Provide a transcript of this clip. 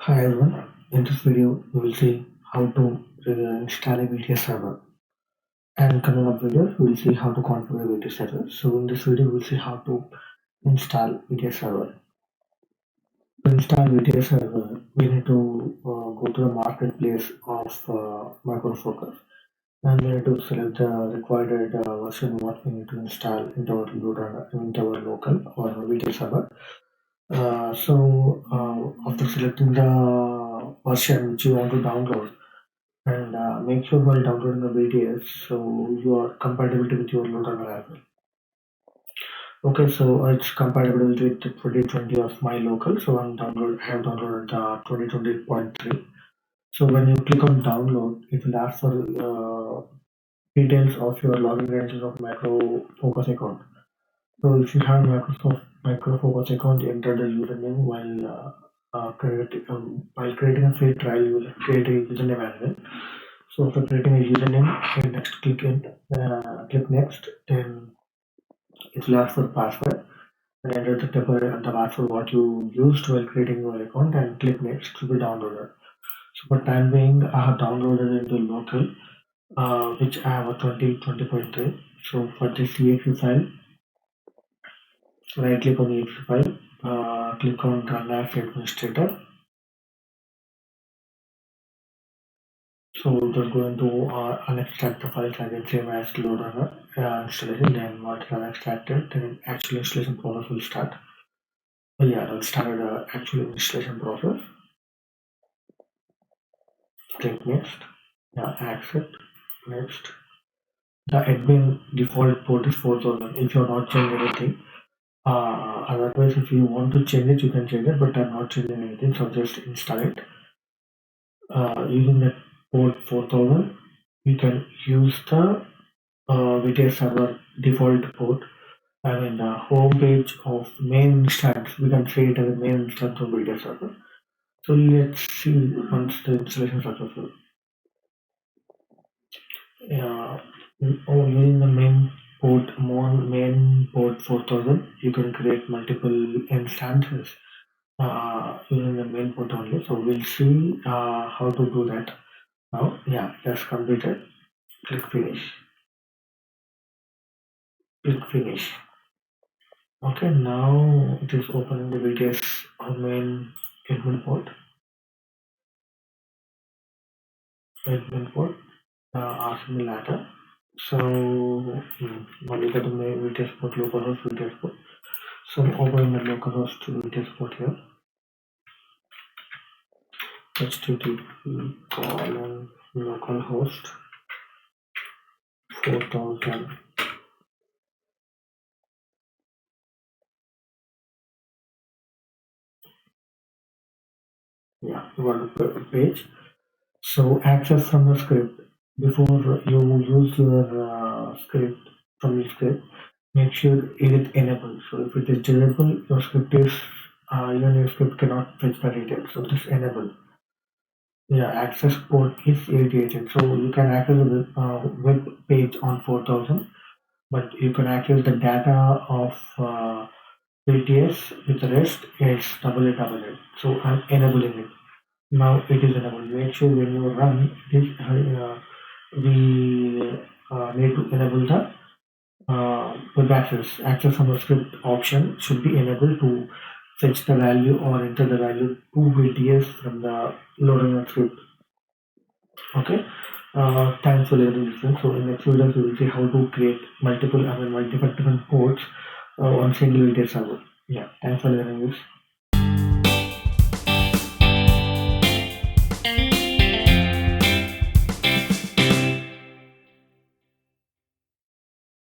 Hi everyone, in this video we will see how to install a VTS server, and coming up videos we will see how to configure a VTS server. So in this video we will see how to install VTS server. To install VTS server we need to go to the marketplace of Micro Focus, and we need to select the required version what we need to install into our LoadRunner, into our local or VTS server. After selecting the version which you want to download, and make sure while downloading the VTS so you are compatibility with your LoadRunner as well. Okay, so it's compatible with 2020 of my local, so I have downloaded the 2020.3. So when you click on download, it will ask for details of your login credentials of Micro Focus account. So if you have Micro Focus account, enter the username while creating a free trial. You will create a username as well. So after creating a username, and next click next, then it will ask for password, and enter the password what you used while creating your account, and click next to be downloaded. So for time being, I have downloaded into local, which I have a 20.3. So for this exe file, right click on the exe file, click on run as administrator. So we're going to unextract the files again, same as LoadRunner installation. Then once it's unextracted, then actual installation process will start. I'll start the actual installation process. Click next. Accept. Next. The admin default port is 4000. If you're not changing anything, otherwise if you want to change it, you can change it. But I'm not changing anything, so just install it. Using the port 4000, you can use the VTS server default port. I mean the home page of main instance. We can create a main instance of VTS server. So let's see once the installation is successful. Using the main port 4000, you can create multiple instances using the main port only. So we'll see how to do that now. Just completed. Click finish. Click finish. Okay, now it is opening the VTS main admin port. Ask me later. So now we got the main VTS port, localhost VTS port. So open the localhost VTS port here. HTTP colon localhost 4000. You got the page. So access from the script. Before you use your script from the script, make sure it is enabled. So if it is disabled, your script is even your script cannot fetch the details. So just enable. Access port is 88. So you can access the web page on 4000, but you can access the data of VTS with the rest is 8888. So I'm enabling it. Now it is enabled. Make sure when you run this, we need to enable the web access on the script option should be enabled to fetch the value or enter the value to VTS from the LoadRunner script. Okay. Thanks for learning this one. So in next video we will see how to create multiple different ports on single VTS server. Thanks for learning this.